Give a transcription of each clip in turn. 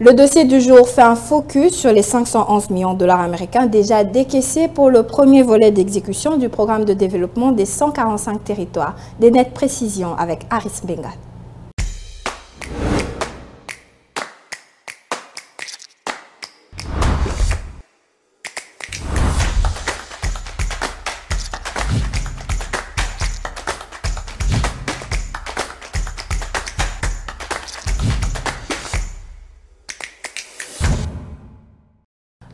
Le dossier du jour fait un focus sur les 511 millions de dollars américains déjà décaissés pour le premier volet d'exécution du programme de développement des 145 territoires. Des nettes précisions avec Aris Benga.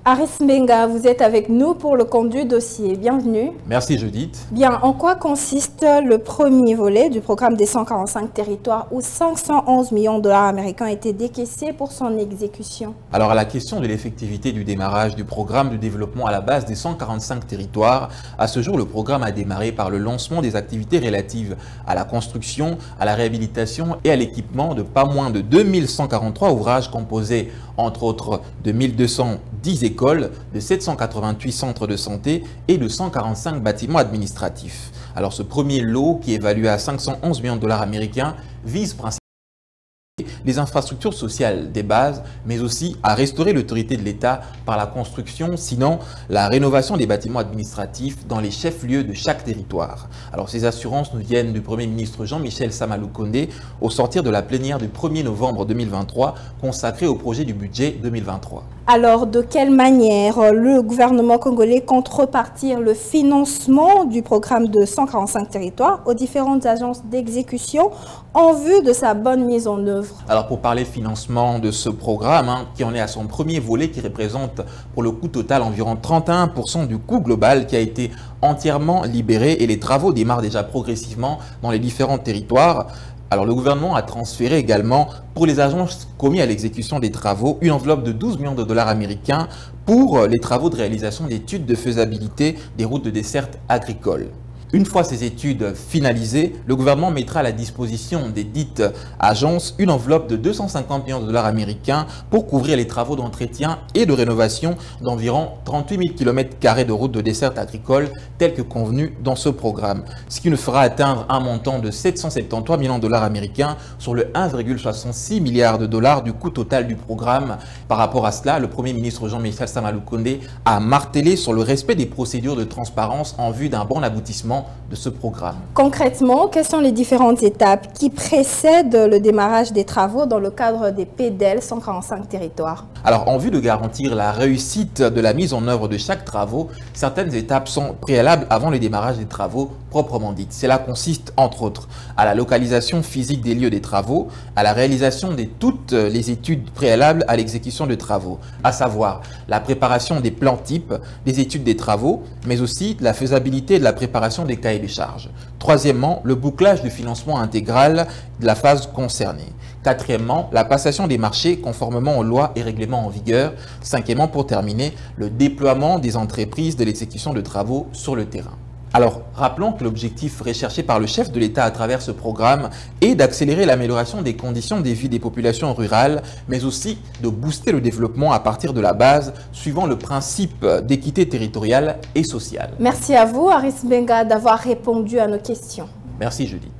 Aris Benga, vous êtes avec nous pour le compte du dossier. Bienvenue. Merci Judith. Bien, en quoi consiste le premier volet du programme des 145 territoires où 511 millions de dollars américains ont été décaissés pour son exécution? Alors à la question de l'effectivité du démarrage du programme de développement à la base des 145 territoires, à ce jour le programme a démarré par le lancement des activités relatives à la construction, à la réhabilitation et à l'équipement de pas moins de 2143 ouvrages composés entre autres de 1210 écoles, de 788 centres de santé et de 145 bâtiments administratifs. Alors ce premier lot, qui est évalué à 511 millions de dollars américains, vise principalement les infrastructures sociales des bases, mais aussi à restaurer l'autorité de l'État par la construction, sinon la rénovation des bâtiments administratifs dans les chefs-lieux de chaque territoire. Alors ces assurances nous viennent du Premier ministre Jean-Michel Samaloukonde au sortir de la plénière du 1er novembre 2023 consacrée au projet du budget 2023. Alors, de quelle manière le gouvernement congolais compte repartir le financement du programme de 145 territoires aux différentes agences d'exécution en vue de sa bonne mise en œuvre? Alors, pour parler financement de ce programme, qui en est à son premier volet, qui représente pour le coût total environ 31% du coût global qui a été entièrement libéré et les travaux démarrent déjà progressivement dans les différents territoires. Alors, le gouvernement a transféré également pour les agences commis à l'exécution des travaux une enveloppe de 12 millions de dollars américains pour les travaux de réalisation d'études de faisabilité des routes de desserte agricoles. Une fois ces études finalisées, le gouvernement mettra à la disposition des dites agences une enveloppe de 250 millions de dollars américains pour couvrir les travaux d'entretien et de rénovation d'environ 38 000 km² de routes de desserte agricole telles que convenues dans ce programme, ce qui nous fera atteindre un montant de 773 millions de dollars américains sur le 1,66 milliard de dollars du coût total du programme. Par rapport à cela, le Premier ministre Jean-Michel Samaloukonde a martelé sur le respect des procédures de transparence en vue d'un bon aboutissement de ce programme. Concrètement, quelles sont les différentes étapes qui précèdent le démarrage des travaux dans le cadre des PDEL 145 territoires? Alors, en vue de garantir la réussite de la mise en œuvre de chaque travaux, certaines étapes sont préalables avant le démarrage des travaux proprement dites. Cela consiste, entre autres, à la localisation physique des lieux des travaux, à la réalisation de toutes les études préalables à l'exécution de travaux, à savoir la préparation des plans types, des études des travaux, mais aussi de la faisabilité de la préparation des cahiers des charges. Troisièmement, le bouclage du financement intégral de la phase concernée. Quatrièmement, la passation des marchés conformément aux lois et règlements en vigueur. Cinquièmement, pour terminer, le déploiement des entreprises de l'exécution de travaux sur le terrain. Alors, rappelons que l'objectif recherché par le chef de l'État à travers ce programme est d'accélérer l'amélioration des conditions de vie des populations rurales, mais aussi de booster le développement à partir de la base, suivant le principe d'équité territoriale et sociale. Merci à vous, Aris Benga, d'avoir répondu à nos questions. Merci, Judith.